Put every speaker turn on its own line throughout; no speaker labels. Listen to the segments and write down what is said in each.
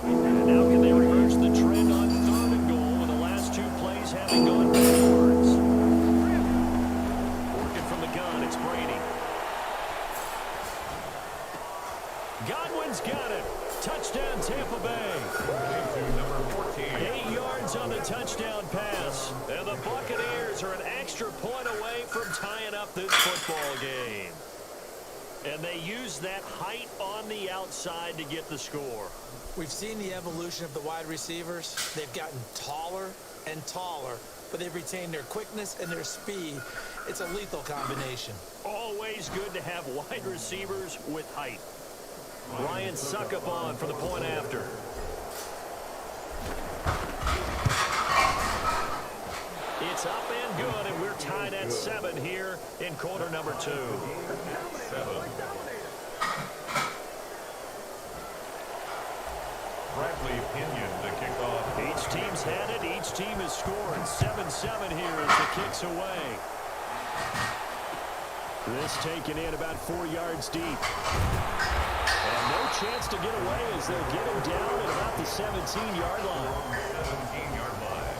And now can they reverse the trend on 3rd and goal with the last 2 plays having gone backwards? Working from the gun, it's Brady. Godwin's got it. Touchdown, Tampa Bay.
Number 14.
8 yards on the touchdown pass. And the Buccaneers are an extra point away from tying up this football game. And they use that height on the outside to get the score.
We've seen the evolution of the wide receivers. They've gotten taller and taller, but they've retained their quickness and their speed. It's a lethal combination.
Always good to have wide receivers with height. Ryan Succop for the point after. It's up and good, and we're tied at 7 here in quarter number 2.
7. Bradley Pinion to kick off.
Each team's had it. Each team has scored. 7-7 here as the kick's away. This taken in about 4 yards deep. And no chance to get away as they'll get him down at about the 17-yard line.
17-yard line.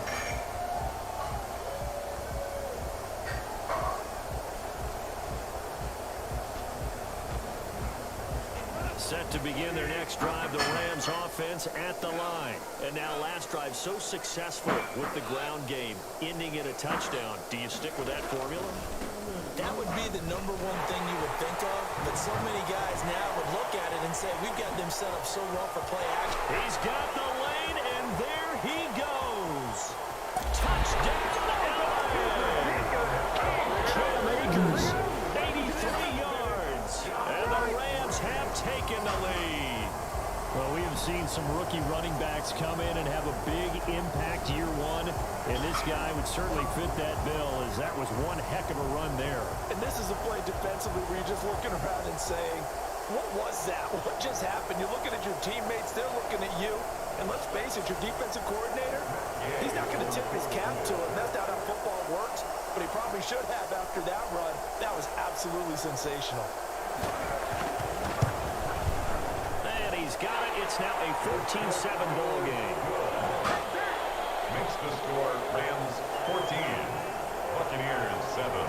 Set to begin their next drive, the Rams offense at the line. And now last drive so successful with the ground game, ending in a touchdown. Do you stick with that formula?
That would be the #1 thing you would think of, but so many guys now would look at it and say, we've got them set up so well for play action.
He's got the lane, and there he goes. Touchdown, LA! Cam Akers, 83 yards, and the Rams have taken the lead. Well, we have seen some rookie running backs come in and have a big impact year 1, and this guy would certainly fit that bill, as that was one heck of a run there.
And this is a play defensively where you're just looking around and saying, what was that? What just happened? You're looking at your teammates, they're looking at you, and let's face it, your defensive coordinator, he's not going to tip his cap to it. That's not how football works, but he probably should have after that run. That was absolutely sensational.
He's got it. It's now a 14-7 ball game.
Makes the score Rams 14. Buccaneers 7.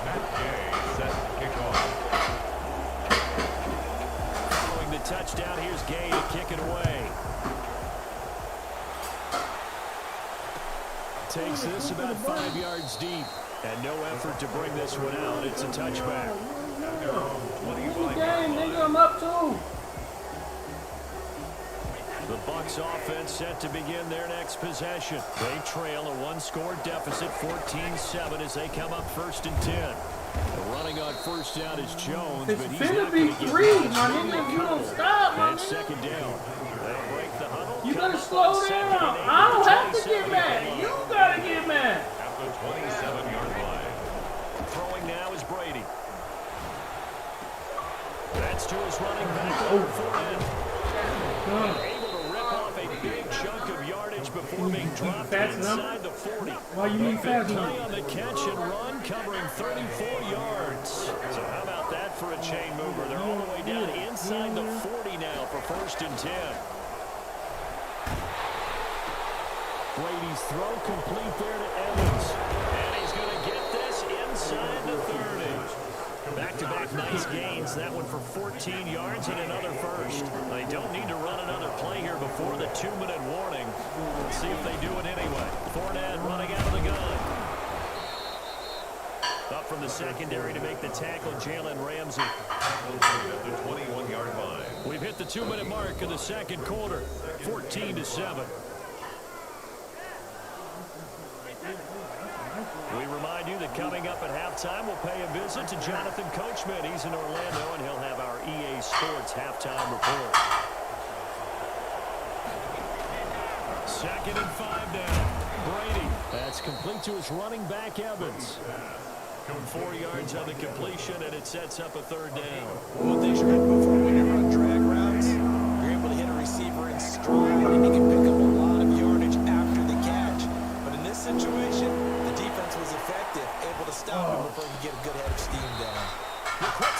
Matt Gay set to kick off.
Following the touchdown, here's Gay to kick it away. Takes this about 5 yards deep. And no effort to bring this one out. It's a touchback.
I'm up too.
The Bucs offense set to begin their next possession. They trail a 1-score deficit, 14-7, as they come up 1st and 10. Running on 1st down is Jones,
It's
but he's
finna
not
be
going to get
3, my nigga. If you don't stop, my
and
nigga.
2nd down. They'll break the huddle.
You better slow down. I don't have to get mad. You gotta get mad.
At the 27-yard line.
Throwing now is Brady. That's to his running back. Able to rip off a big chunk of yardage before being dropped inside the 40.
Why you need fast enough?
Play on the catch and run, covering 34 yards. So how about that for a chain mover? They're all the way down inside the 40 now for 1st and 10. Brady's throw complete there to Evans. And he's going to get this inside the 30. Back-to-back nice gains. That one for 14 yards and another first. They don't need to run another play here before the 2-minute warning. Let's see if they do it anyway. Fournette running out of the gun. Up from the secondary to make the tackle, Jalen Ramsey.
At the 21-yard line.
We've hit the 2-minute mark of the 2nd quarter. 14-7. We remind you that coming up at halftime, we'll pay a visit to Jonathan Coachman. He's in Orlando, and he'll have our EA Sports halftime report. 2nd and 5 down. Brady. That's complete to his running back, Evans. 4 yards on the completion, and it sets up a 3rd down.
One thing you're going to for when you run drag routes, you're able to hit a receiver in stride, and you can pick up a lot of yardage after the catch. But in this situation, the defense was effective, able to stop him before he could get a good head of steam down.
The quick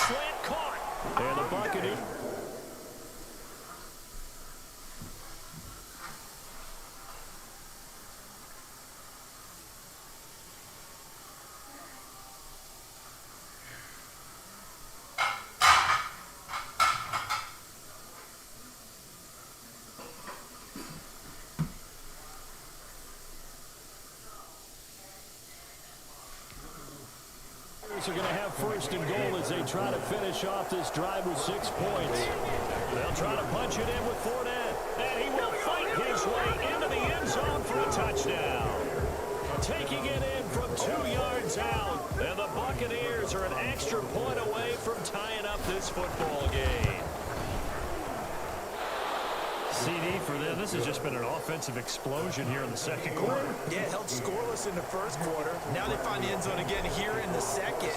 Bucks are going to have first and goal as they try to finish off this drive with 6 points. They'll try to punch it in with Fournette, and he will fight his way into the end zone for a touchdown. Taking it in from 2 yards out, and the Buccaneers are an extra point away from tying up this football game. CD for them. This has just been an offensive explosion here in the second quarter.
Yeah, held scoreless in the first quarter. Now they find the end zone again here in the second.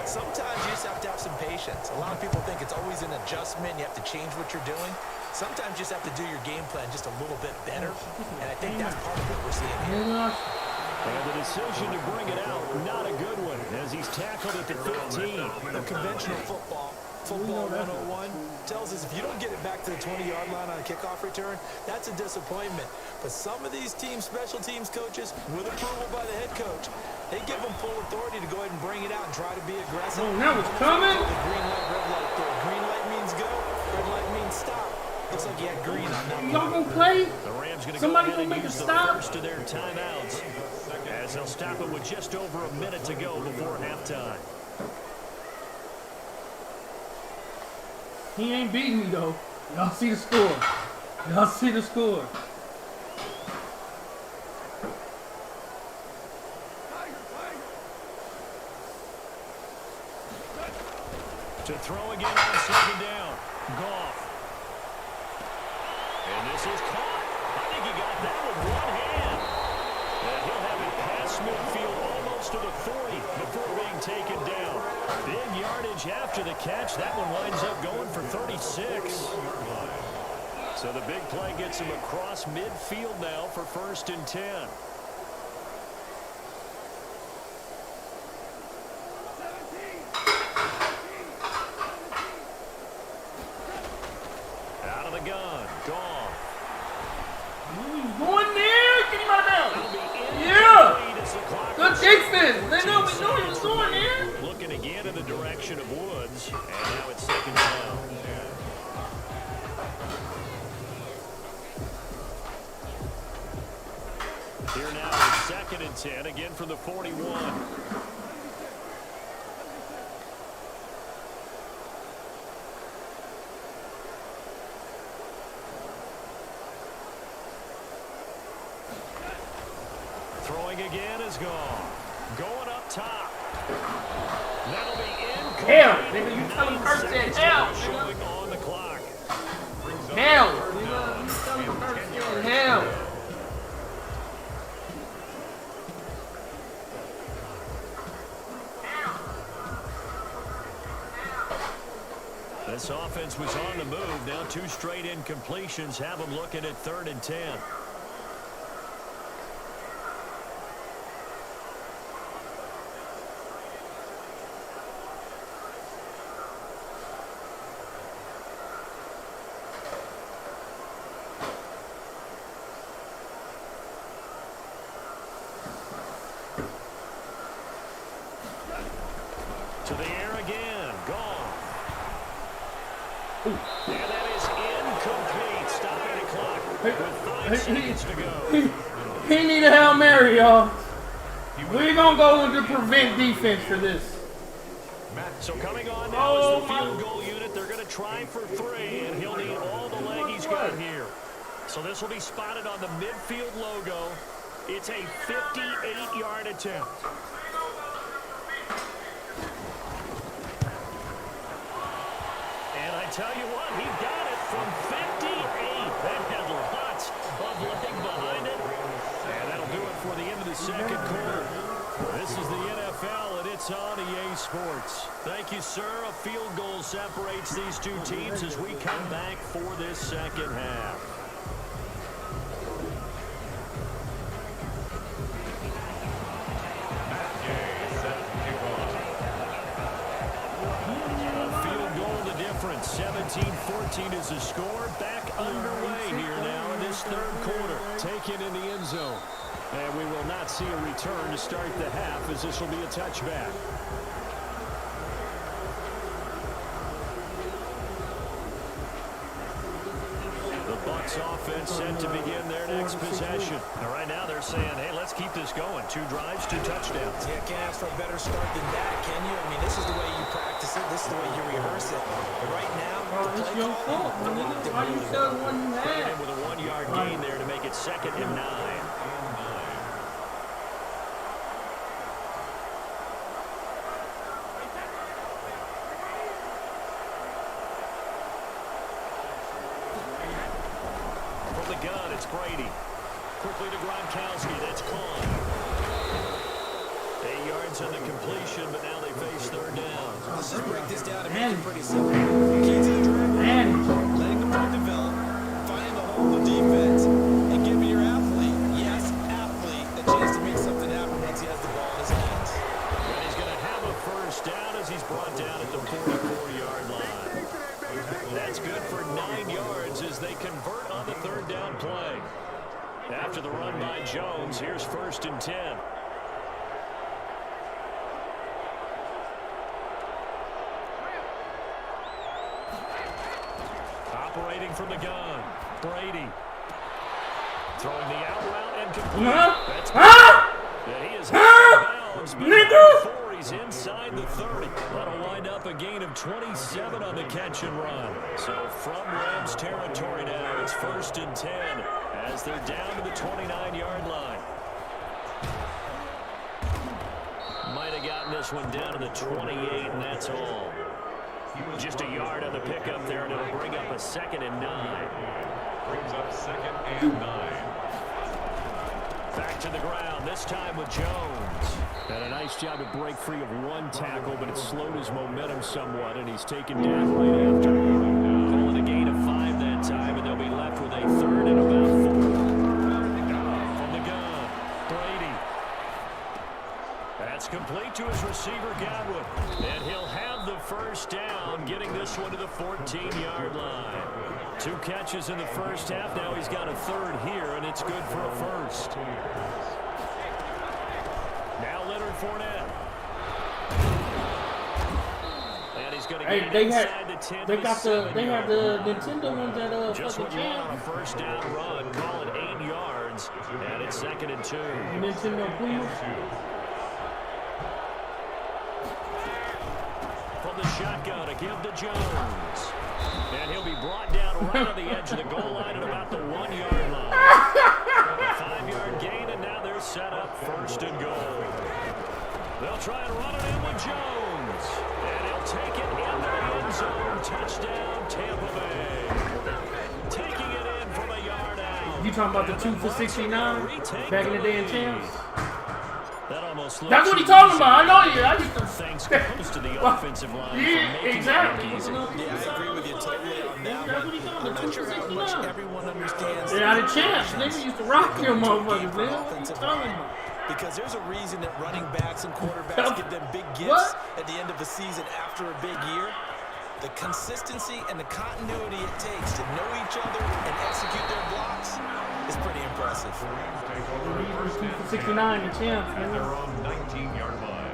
Sometimes you just have to have some patience. A lot of people think it's always an adjustment. You have to change what you're doing. Sometimes you just have to do your game plan just a little bit better. And I think that's part of what we're seeing here.
And the decision to bring it out, not a good one, as he's tackled at the 15.
The conventional football 101, tells us if you don't get it back to the 20-yard line on a kickoff return, that's a disappointment. But some of these special teams coaches, with approval by the head coach, they give them full authority to go ahead and bring it out and try to be aggressive.
Oh, that was coming.
The green light, red light there. Green light means go, red light means stop. Looks like you had green on that.
Y'all gonna play?
The Rams going to go
Somebody
ahead
gonna
and
make a
use the
stop?
first of their timeouts, as they'll stop it with just over a minute to go before halftime.
He ain't beating me though. Y'all see the score. Y'all see the score.
To throw again on second down. Goff. And this is caught. I think he got that with one hand. And he'll have it past midfield almost to the 40 before being taken down. Big yardage after the catch. That one winds up going for 36. So the big play gets him across midfield now for 1st and 10. Out of the gun. Goff.
He's going there. Get him out of
That'll
bounds.
be
Yeah.
incomplete as the clock
Good
is
defense. They know we knew he was going there.
looking again in the direction of Woods, and now it's second down. Here now is 2nd and 10, again from the 41. Throwing again is gone. Going up top. That'll be incomplete.
Hell, nigga, you tell him Kurt said hell, nigga.
Showing on the clock.
Hell, nigga. You tell him Kurt said hell.
This offense was on the move. Now 2 straight incompletions have them looking at 3rd and 10. To the air again. Gone. And that is incomplete. Stopping the clock with 5 seconds to go.
He need a Hail Mary, y'all. We're gonna go into prevent defense for this.
So coming on now is the field goal unit. They're going to try for 3, and he'll need all the leg he's got here. So this will be spotted on the midfield logo. It's a 58-yard attempt. And I tell you what, he got it from 58. That had lots of leg behind it. And that'll do it for the end of the second quarter. This is the NFL, and it's on EA Sports. Thank you, sir. A field goal separates these 2 teams as we come back for this second half. A field goal the difference. 17-14 is the score. Back underway here now in this 3rd quarter. Taken in the end zone. And we will not see a return to start the half, as this will be a touchback. The Bucks Rams offense set to begin their next possession. And right now they're saying, hey, let's keep this going. 2 drives, 2 touchdowns.
Yeah, can't ask for a better start than that, can you? I mean, this is the way you practice it. This is the way you rehearse it. But right now,
It's your fault, man. Why you still one you
Bring it
had?
in with a 1-yard gain there to make it 2nd and 9. From the gun, it's Brady. Quickly to Gronkowski. That's caught. 8 yards on the completion, but now they face 3rd down.
Let's just break this down and make it pretty simple. Key to the drive, letting the ball develop, finding the hole in the defense, and giving your athlete, yes, athlete, a chance to make something happen once he has the ball in his hands.
And he's going to have a 1st down as he's brought down at the 44-yard line. That's good for 9 yards as they convert on the 3rd down play. After the run by Jones, here's 1st and 10. Operating from the gun, Brady. Throwing the out route and complete. That's yeah, he is out of bounds, but before he's inside the 30. That'll wind up a gain of 27 on the catch and run. So from Rams territory now, it's 1st and 10 as they're down to the 29-yard line. Might have gotten this one down to the 28, and that's all. Just a yard on the pickup there, and it'll bring up a 2nd and 9.
Brings up 2nd and 9.
Back to the ground, this time with Jones. And a nice job to break free of 1 tackle, but it slowed his momentum somewhat, and he's taken down right after. Calling a gain of 5 that time, and they'll be left with a 3rd and about 4. From the gun, Brady. That's complete to his receiver, Godwin. And he'll have the 1st down, getting this one to the 14-yard line. 2 catches in the 1st half. Now he's got a 3rd here, and it's good for a 1st. Now Leonard Fournette. And he's going to get inside the 10.
They have the Nintendo ones that
just what you want on a 1st down run. Call it 8 yards, and it's 2nd and 2.
Nintendo Pumas.
From the shotgun, a give to Jones. And he'll be brought down right on the edge of the goal line at about the 1-yard line. A 5-yard gain, and now they're set up 1st and goal. They'll try and run it in with Jones. And he'll take it into the end zone. Touchdown, Tampa Bay. Taking it in from a yard out.
You talking about the 2 for 69 back in the day in champs?
That almost looks
That's what he's talking about. I know you. I used to.
Thanks comes to the offensive line
Yeah,
for making
exactly.
it easy.
Yeah, I agree with you totally on that
That's
one.
what he's talking
I'm
about.
not sure how much
269.
everyone understands.
Yeah, the champs. Niggas used to rock them motherfuckers, man. What you
Offensive
talking
line.
about?
Because there's a reason that running backs and quarterbacks
What?
get them big gifts
What?
at the end of the season after a big year. The consistency and the continuity it takes to know each other and execute their blocks is pretty impressive.
2 for 69 in champs,
At their
man.
own 19-yard line.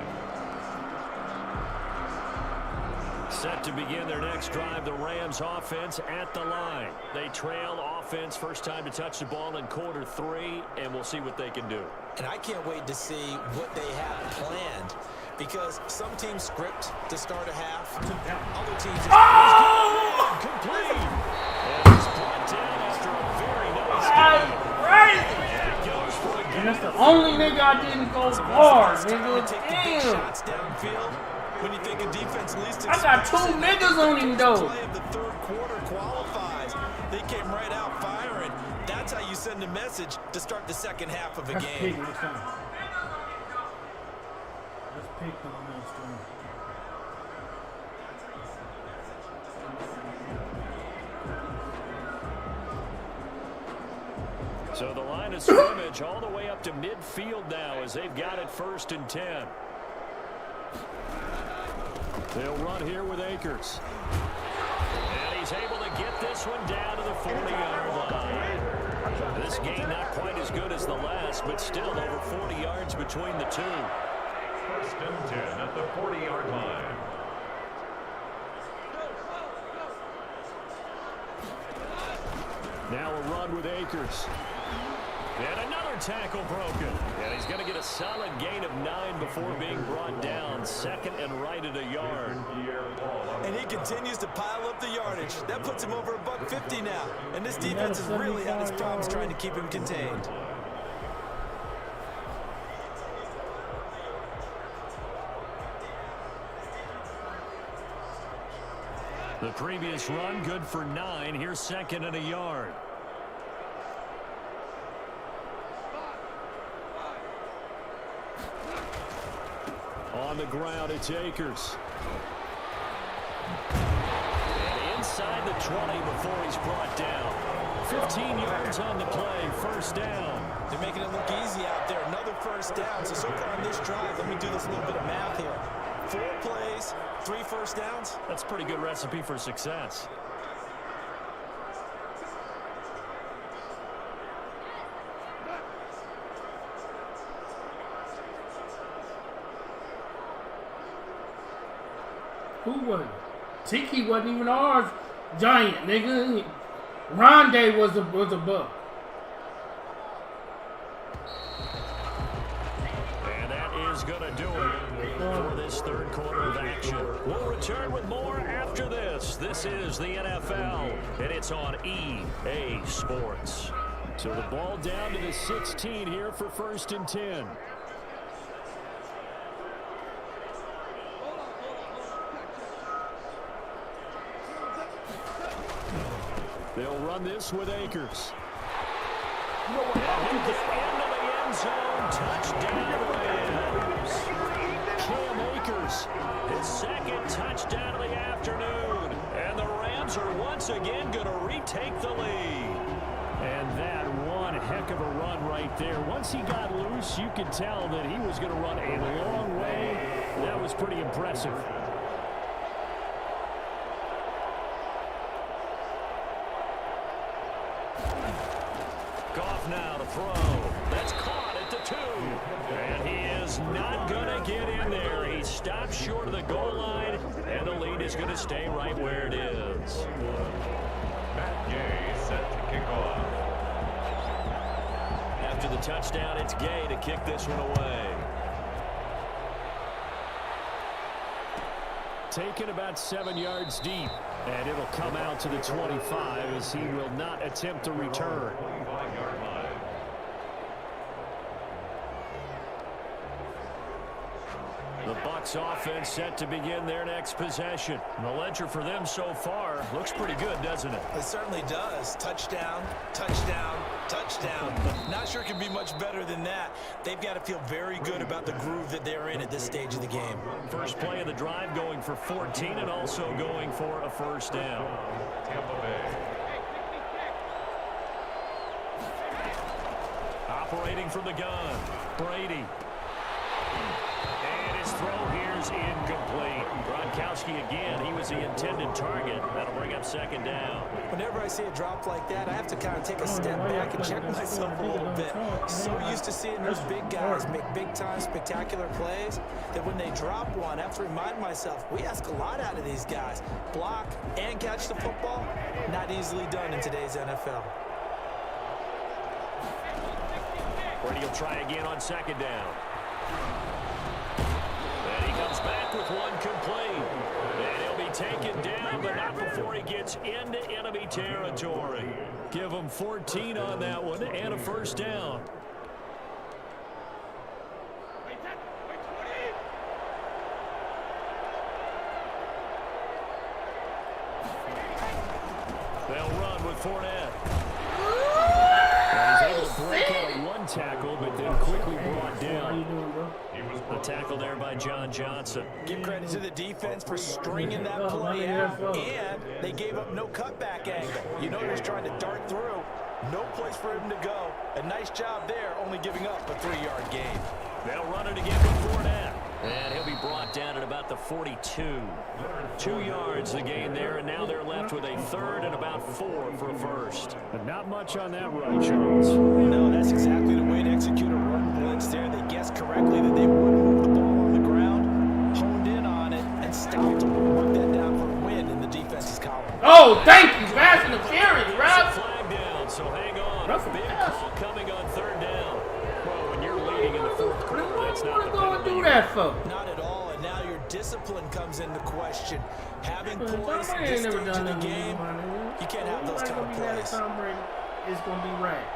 Set to begin their next drive, the Rams offense at the line. They trail offense, first time to touch the ball in quarter 3, and we'll see what they can do.
And I can't wait to see what they have planned, because some teams script to start a half, other teams just
Complete! And he's brought down after a very nice game. And goes for a
And that's the only nigga I didn't go hard, nigga.
take the big
Damn.
shots downfield. When you think a defense least
I got 2 niggas on him, though.
play of the 3rd quarter qualifies. They came right out firing. That's how you send a message to start the 2nd half of a
Let's
game.
pick next time. Let's pick on next time.
So the line of scrimmage all the way up to midfield now as they've got it 1st and 10. They'll run here with Akers. And he's able to get this one down to the 40-yard line. This game not quite as good as the last, but still over 40 yards between the two.
1st and 10 at the 40-yard line.
Now a run run with Akers. And another tackle broken. And he's going to get a solid gain of 9 before being brought down. Second and right at a yard.
And he continues to pile up the yardage. That puts him over $150 now. And this defense has really had its problems trying to keep him contained.
The previous run good for 9. Here's second and a yard. On the ground, it's Akers. And inside the 20 before he's brought down. 15 yards on the play, first down.
They're making it look easy out there. Another first down. So far on this drive, let me do this little bit of math here. 4 plays, 3 first downs.
That's a pretty good recipe for success.
Who was it? Tiki wasn't even ours. Giant, nigga. Rondé was a buck.
And that is going to do it for this third quarter of action. We'll return with more after this. This is the NFL, and it's on EA Sports. So the ball down to the 16 here for first and 10. They'll run this with Akers. And he'll get into the end zone. Touchdown, Rams. Cam Akers, his second touchdown of the afternoon. And the Rams are once again going to retake the lead. And that one heck of a run right there. Once he got loose, you could tell that he was going to run a long way. That was pretty impressive. Goff now to throw. That's caught at the 2. And he is not going to get in there. He stops short of the goal line, and the lead is going to stay right where it is.
Matt Gay set to kick off.
After the touchdown, it's Gay to kick this one away. Taken about 7 yards deep, and it'll come out to the 25 as he will not attempt to return. The Bucs offense set to begin their next possession. The ledger for them so far looks pretty good, doesn't it?
It certainly does. Touchdown, touchdown, touchdown. Not sure it can be much better than that. They've got to feel very good about the groove that they're in at this stage of the game.
First play of the drive going for 14 and also going for a first down.
Tampa Bay.
Operating from the gun, Brady. And his throw here's incomplete. Gronkowski again, he was the intended target. That'll bring up second down.
Whenever I see a drop like that, I have to kind of take a step back and check myself a little bit. So used to seeing those big guys make big-time, spectacular plays that when they drop one, I have to remind myself, we ask a lot out of these guys. Block and catch the football, not easily done in today's NFL.
Brady will try again on second down. And he comes back with one complete. And he'll be taken down, but not before he gets into enemy territory. Give him 14 on that one and a first down. They'll run with Fournette. And he's able to break out a one tackle, but then quickly brought down. The tackle there by John Johnson.
Give credit to the defense for stringing that play out, and they gave up no cutback angle. You know, they're trying to dart through. No place for him to go. A nice job there, only giving up a 3-yard gain.
They'll run it again with Fournette. And he'll be brought down at about the 42. 2 yards the gain there, and now they're left with a third and about 4 for a first. But not much on that run, Charles.
No, that's exactly the way to execute a run blitz there. They guessed correctly that they would move the ball on the ground, honed in on it, and stopped to work that down for a win in the defense's column.
Oh, thank you. Fast interference,
It's a
Rob.
flag down, so hang
that for?
Not at all, and now your discipline comes into question. Having
Tom
poise at
Brady
this
ain't never
stage
done
of the
nothing to
game,
you, my nigga.
you can't have those kind of plays.
Tom Brady is gonna be right.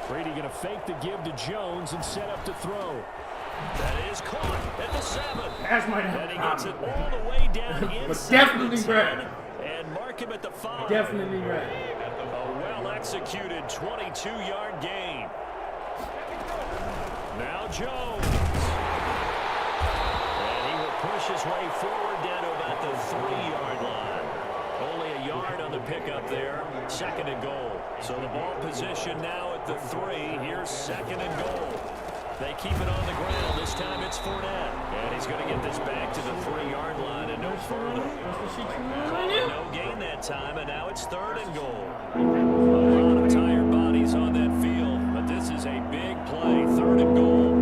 Brady going to fake the give to Jones and set up to throw. That is caught at the 7.
That's my
And he gets it all the way down inside
But definitely
the 10
right.
and mark him at the 5.
Definitely right.
A well-executed 22-yard gain. Now Jones. And he will push his way forward down to about the 3-yard line. Only a yard on the pickup there. 2nd and goal. So the ball position now at the 3. Here's 2nd and goal. They keep it on the ground. This time it's Fournette. And he's going to get this back to the 3-yard line and no further. No gain that time, and now it's 3rd and goal. A lot of tired bodies on that field, but this is a big play. 3rd and goal.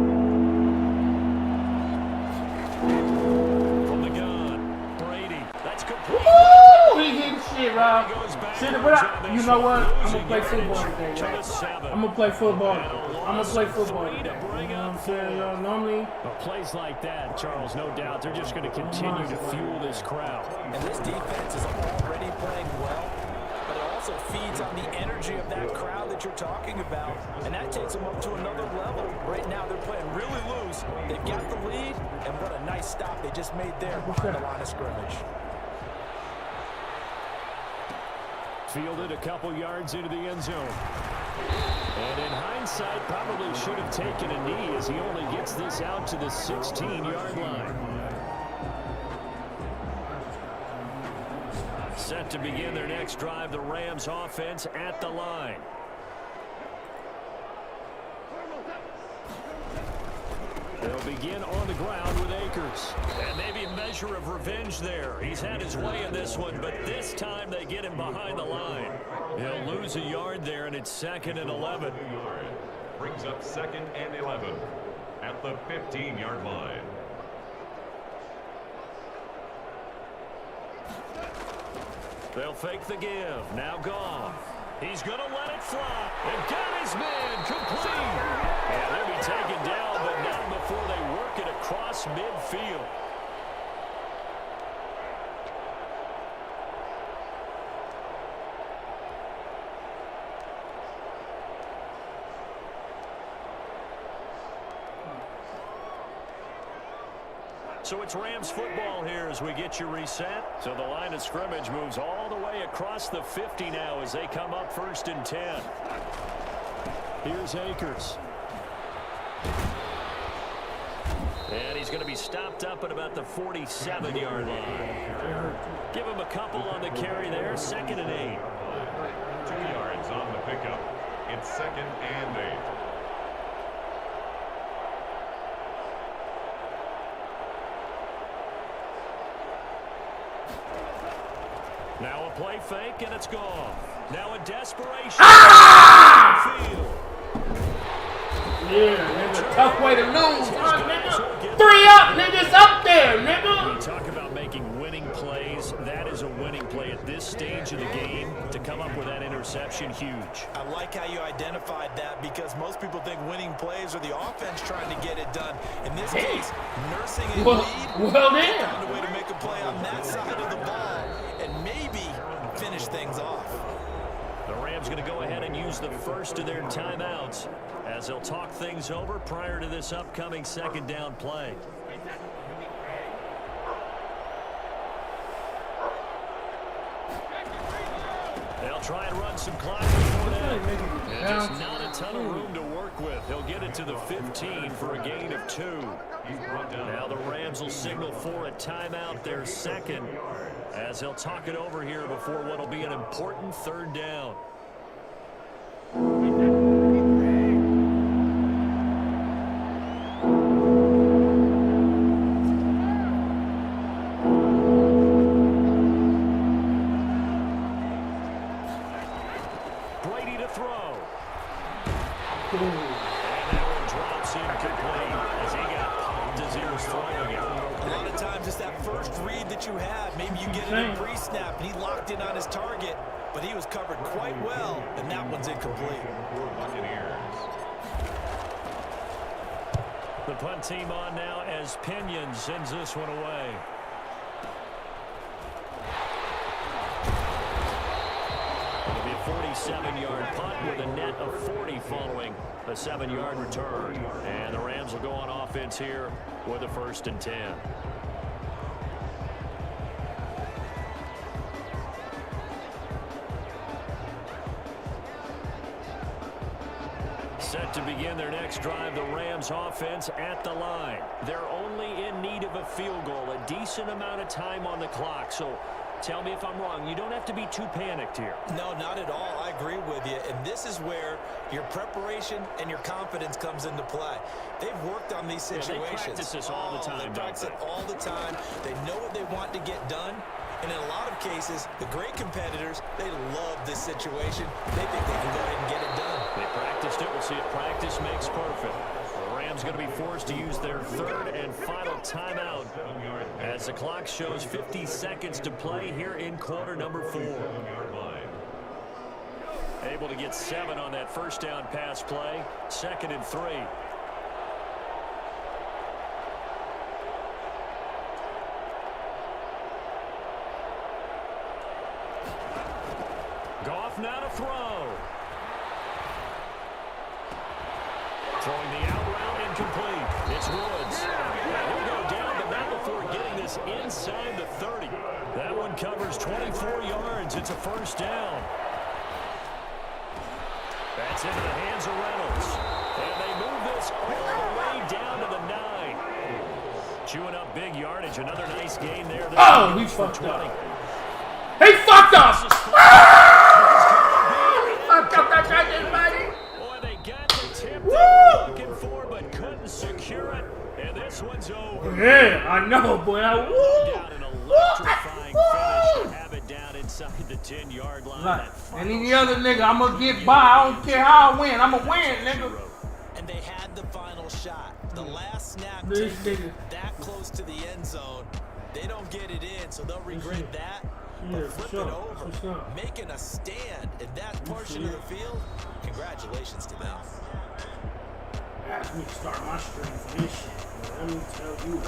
From the gun, Brady. That's complete.
Woo! He getting shit, Rob. Shit, you know what? I'm gonna play football today, y'all. I'm gonna play football. I'm gonna play football today. You know what I'm saying, y'all? Normally,
But plays like that, Charles, no doubt, they're just going to continue to fuel this crowd.
And this defense is already playing well, but it also feeds on the energy of that crowd that you're talking about, and that takes them up to another level. Right now, they're playing really loose. They've got the lead, and what a nice stop they just made there behind the line of scrimmage.
Fielded a couple yards into the end zone. And in hindsight, probably should have taken a knee as he only gets this out to the 16-yard line. Set to begin their next drive, the Rams offense at the line. They'll begin on the ground with Akers. And maybe a measure of revenge there. He's had his way in this one, but this time they get him behind the line. He'll lose a yard there, and it's 2nd and 11.
Brings up 2nd and 11 at the 15-yard line.
They'll fake the give. Now gone. He's going to let it fly. And got his man complete. And they'll be taken down, but not before they work it across midfield. So it's Rams football here as we get you reset. So the line of scrimmage moves all the way across the 50 now as they come up 1st and 10. Here's Akers. And he's going to be stopped up at about the 47-yard line. Give him a couple on the carry there. 2nd and 8.
2 yards on the pickup. It's 2nd and 8.
Now a play fake, and it's gone. Now a desperation.
yeah, nigga, tough way to lose, huh, nigga? 3 up, niggas up there, nigga.
We talk about making winning plays. That is a winning play at this stage of the game. To come up with that interception, huge.
I like how you identified that because most people think winning plays are the offense trying to get it done. In this case, nursing a lead,
well,
they found a way to make a play on that side of the ball and maybe finish things off.
The Rams going to go ahead and use the first of their timeouts as they'll talk things over prior to this upcoming 2nd down play. They'll try and run some clock before that. And just not a ton of room to work with. He'll get it to the 15 for a gain of 2. Now the Rams will signal for a timeout, their 2nd, as they'll talk it over here before what will be an important 3rd down. Brady to throw. And that one drops incomplete as he got pumped as he was throwing it.
A lot of times it's that first read that you have. Maybe you get it in pre-snap and he locked in on his target, but he was covered quite well, and that one's incomplete.
Buccaneers.
The punt team on now as Pinion sends this one away. It'll be a 47-yard punt with a net of 40 following a 7-yard return. And the Rams will go on offense here with a 1st and 10. Set to begin their next drive, the Rams offense at the line. They're only in need of a field goal, a decent amount of time on the clock. So tell me if I'm wrong. You don't have to be too panicked here.
No, not at all. I agree with you. And this is where your preparation and your confidence comes into play. They've worked on these situations.
They practice this all the time,
They practice it all the time. They know what they want to get done. And in a lot of cases, the great competitors, they love this situation. They think they can go ahead and get it done.
They practiced it. We'll see if practice makes perfect. The Rams going to be forced to use their 3rd and final timeout as the clock shows 50 seconds to play here in quarter number 4. Able to get 7 on that 1st down pass play. 2nd and 3. Goff now to throw. Throwing the out route incomplete. It's Woods. He'll go down, but not before getting this inside the 30. That one covers 24 yards. It's a 1st down. That's into the hands of Reynolds. And they move this all the way down to the 9. Chewing up big yardage. Another nice gain there.
Oh, he fucked up. He fucked up! Fucked up that second, buddy!
Boy, they got the tip they were looking for, but couldn't secure it. And this one's over.
Yeah, I know, boy.
Down an electrifying finish to have it down inside the 10-yard line.
Right. And any other nigga, I'm gonna get by. I don't care how I win. I'm gonna win, nigga.
And they had the final shot. The last snap
This
taken
nigga.
that close to the end zone. They don't get it in, so they'll regret that.
Yeah,
But flip
for sure.
it over,
For sure.
making a stand in that portion of the field, congratulations to them.
Ask me to start my stream for this shit. Let me tell you.